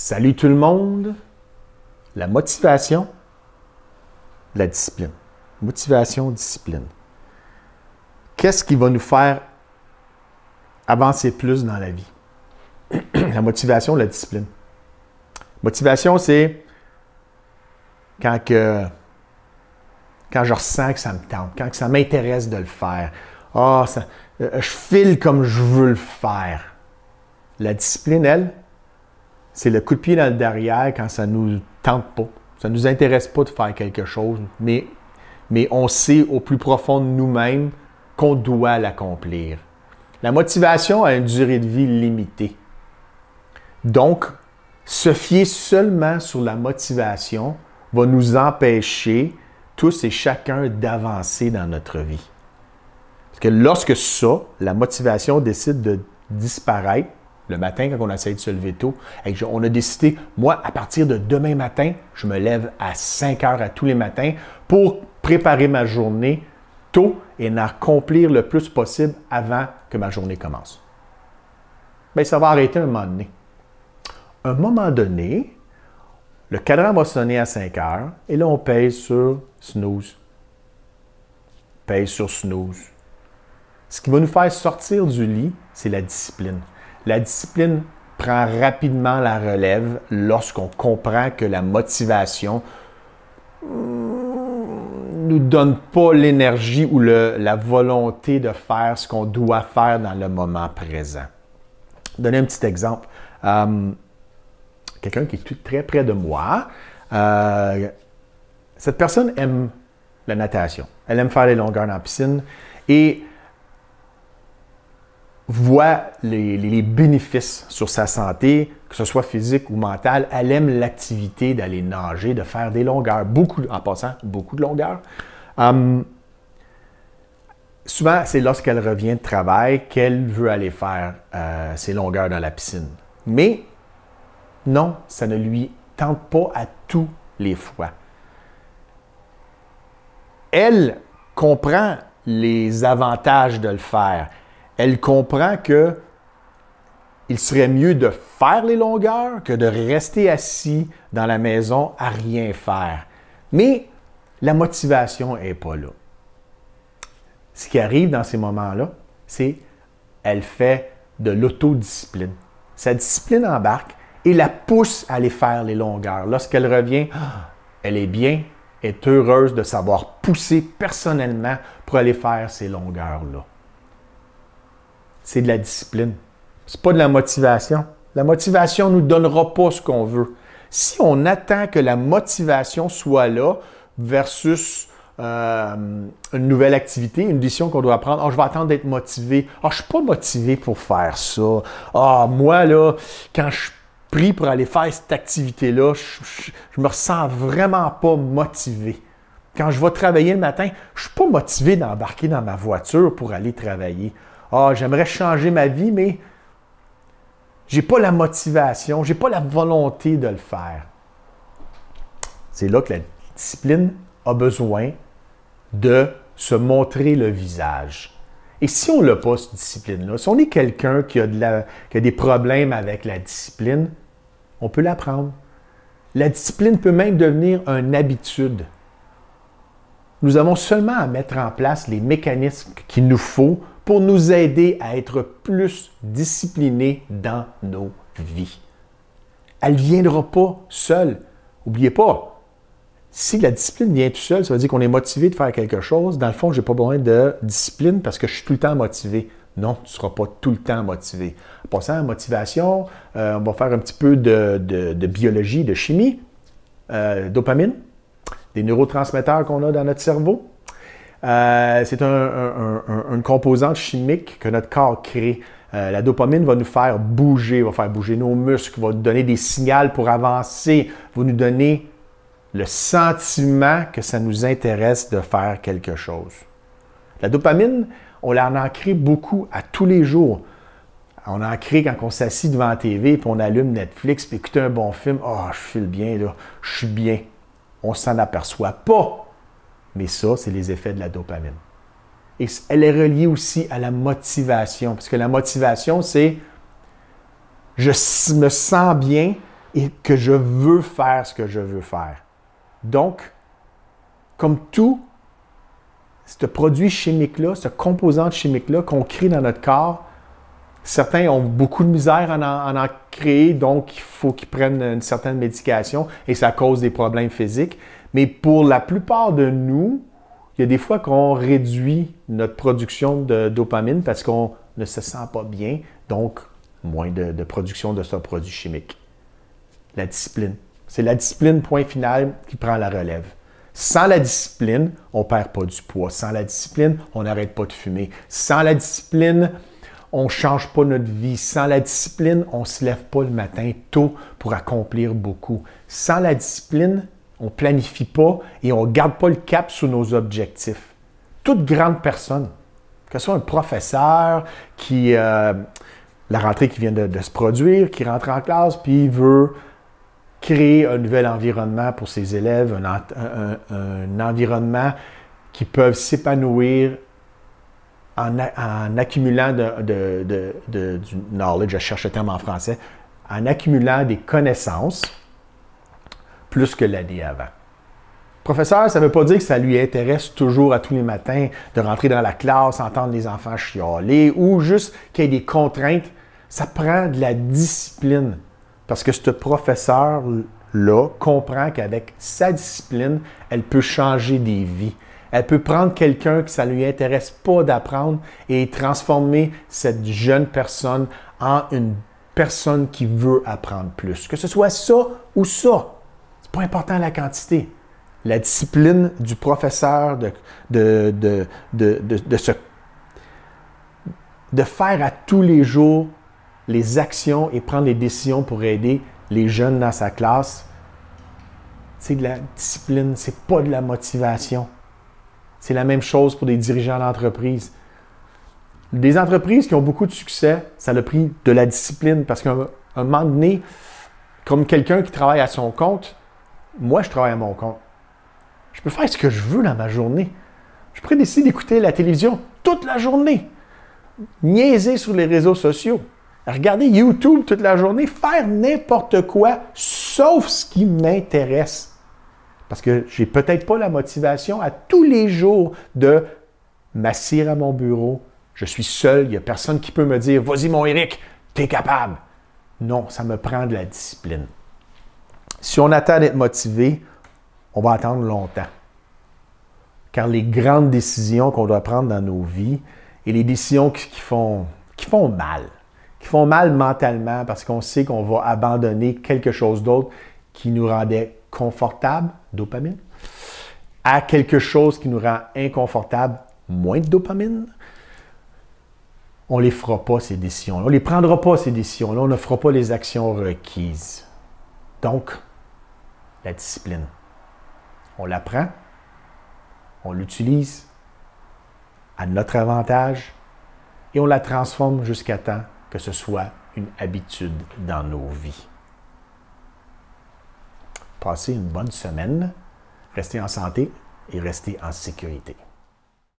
Salut tout le monde! La motivation, la discipline. Motivation, discipline. Qu'est-ce qui va nous faire avancer plus dans la vie? La motivation, la discipline. Motivation, c'est quand je ressens que ça me tente, quand ça m'intéresse de le faire. Je file comme je veux le faire. La discipline, elle, c'est le coup de pied dans le derrière quand ça ne nous tente pas. Ça ne nous intéresse pas de faire quelque chose, mais on sait au plus profond de nous-mêmes qu'on doit l'accomplir. La motivation a une durée de vie limitée. Donc, se fier seulement sur la motivation va nous empêcher, tous et chacun, d'avancer dans notre vie. Parce que lorsque la motivation décide de disparaître, le matin, quand on essaie de se lever tôt, on a décidé, moi, à partir de demain matin, je me lève à 5 heures à tous les matins pour préparer ma journée tôt et en accomplir le plus possible avant que ma journée commence. Bien, ça va arrêter un moment donné. Un moment donné, le cadran va sonner à 5 heures et là, on pèse sur snooze. Pèse sur snooze. Ce qui va nous faire sortir du lit, c'est la discipline. La discipline prend rapidement la relève lorsqu'on comprend que la motivation ne nous donne pas l'énergie ou la volonté de faire ce qu'on doit faire dans le moment présent. Donner un petit exemple. Quelqu'un qui est très près de moi, cette personne aime la natation. Elle aime faire les longueurs dans la piscine et voit les bénéfices sur sa santé, que ce soit physique ou mentale. Elle aime l'activité d'aller nager, de faire des longueurs, en passant, beaucoup de longueurs. Souvent, c'est lorsqu'elle revient de travail qu'elle veut aller faire ses longueurs dans la piscine. Mais non, ça ne lui tente pas à tous les fois. Elle comprend les avantages de le faire. Elle comprend qu'il serait mieux de faire les longueurs que de rester assis dans la maison à rien faire. Mais la motivation n'est pas là. Ce qui arrive dans ces moments-là, c'est qu'elle fait de l'autodiscipline. Sa discipline embarque et la pousse à aller faire les longueurs. Lorsqu'elle revient, elle est bien, est heureuse de savoir pousser personnellement pour aller faire ces longueurs-là. C'est de la discipline. Ce n'est pas de la motivation. La motivation ne nous donnera pas ce qu'on veut. Si on attend que la motivation soit là versus une nouvelle activité, une décision qu'on doit prendre, je vais attendre d'être motivé. Je ne suis pas motivé pour faire ça. Moi, là, quand je prie pour aller faire cette activité-là, je me ressens vraiment pas motivé. Quand je vais travailler le matin, je ne suis pas motivé d'embarquer dans ma voiture pour aller travailler. J'aimerais changer ma vie, mais je n'ai pas la motivation, je n'ai pas la volonté de le faire. C'est là que la discipline a besoin de se montrer le visage. Et si on n'a pas cette discipline-là, si on est quelqu'un qui a des problèmes avec la discipline, on peut l'apprendre. La discipline peut même devenir une habitude. Nous avons seulement à mettre en place les mécanismes qu'il nous faut pour nous aider à être plus disciplinés dans nos vies. Elle ne viendra pas seule. N'oubliez pas, si la discipline vient tout seul, ça veut dire qu'on est motivé de faire quelque chose. Dans le fond, je n'ai pas besoin de discipline parce que je suis tout le temps motivé. Non, tu ne seras pas tout le temps motivé. En passant à la motivation, on va faire un petit peu de biologie, de chimie, dopamine, des neurotransmetteurs qu'on a dans notre cerveau. C'est une composante chimique que notre corps crée. La dopamine va nous faire bouger, va faire bouger nos muscles, va nous donner des signaux pour avancer, va nous donner le sentiment que ça nous intéresse de faire quelque chose. La dopamine, on en crée beaucoup à tous les jours. On en crée quand on s'assit devant la TV, puis on allume Netflix, puis écoute un bon film. Je file bien, là, je suis bien. On ne s'en aperçoit pas. Mais ça, c'est les effets de la dopamine. Et elle est reliée aussi à la motivation. Parce que la motivation, c'est je me sens bien et que je veux faire ce que je veux faire. Donc, comme tout, ce produit chimique-là, ce composant chimique-là qu'on crée dans notre corps, certains ont beaucoup de misère à en créer, donc il faut qu'ils prennent une certaine médication et ça cause des problèmes physiques. Mais pour la plupart de nous, il y a des fois qu'on réduit notre production de dopamine parce qu'on ne se sent pas bien, donc moins de production de ce produit chimique. La discipline. C'est la discipline, point final, qui prend la relève. Sans la discipline, on ne perd pas du poids. Sans la discipline, on n'arrête pas de fumer. Sans la discipline, on ne change pas notre vie. Sans la discipline, on ne se lève pas le matin tôt pour accomplir beaucoup. Sans la discipline, on ne planifie pas et on ne garde pas le cap sur nos objectifs. Toute grande personne, que ce soit un professeur qui, la rentrée qui vient de se produire, qui rentre en classe puis il veut créer un nouvel environnement pour ses élèves, un environnement qui peuvent s'épanouir en accumulant du knowledge, je cherche le terme en français, en accumulant des connaissances plus que l'année avant. Professeur, ça ne veut pas dire que ça lui intéresse toujours à tous les matins de rentrer dans la classe, entendre les enfants chialer ou juste qu'il y ait des contraintes. Ça prend de la discipline. Parce que ce professeur-là comprend qu'avec sa discipline, elle peut changer des vies. Elle peut prendre quelqu'un que ça ne lui intéresse pas d'apprendre et transformer cette jeune personne en une personne qui veut apprendre plus. Que ce soit ça ou ça. C'est pas important la quantité. La discipline du professeur de faire à tous les jours les actions et prendre les décisions pour aider les jeunes dans sa classe, c'est de la discipline, c'est pas de la motivation. C'est la même chose pour des dirigeants d'entreprise. Des entreprises qui ont beaucoup de succès, ça a pris de la discipline parce qu'à un moment donné, comme quelqu'un qui travaille à son compte, moi je travaille à mon compte. Je peux faire ce que je veux dans ma journée. Je pourrais décider d'écouter la télévision toute la journée, niaiser sur les réseaux sociaux, regarder YouTube toute la journée, faire n'importe quoi, sauf ce qui m'intéresse. Parce que j'ai peut-être pas la motivation à tous les jours de m'asseoir à mon bureau. Je suis seul, il n'y a personne qui peut me dire « Vas-y mon Éric, t'es capable ». Non, ça me prend de la discipline. Si on attend d'être motivé, on va attendre longtemps. Car les grandes décisions qu'on doit prendre dans nos vies et les décisions qui font mal mentalement parce qu'on sait qu'on va abandonner quelque chose d'autre qui nous rendait confortable, dopamine, à quelque chose qui nous rend inconfortable, moins de dopamine, on ne les fera pas, ces décisions-là. On ne les prendra pas, ces décisions-là. On ne fera pas les actions requises. Donc, la discipline. On l'apprend, on l'utilise à notre avantage et on la transforme jusqu'à temps que ce soit une habitude dans nos vies. Passez une bonne semaine, restez en santé et restez en sécurité.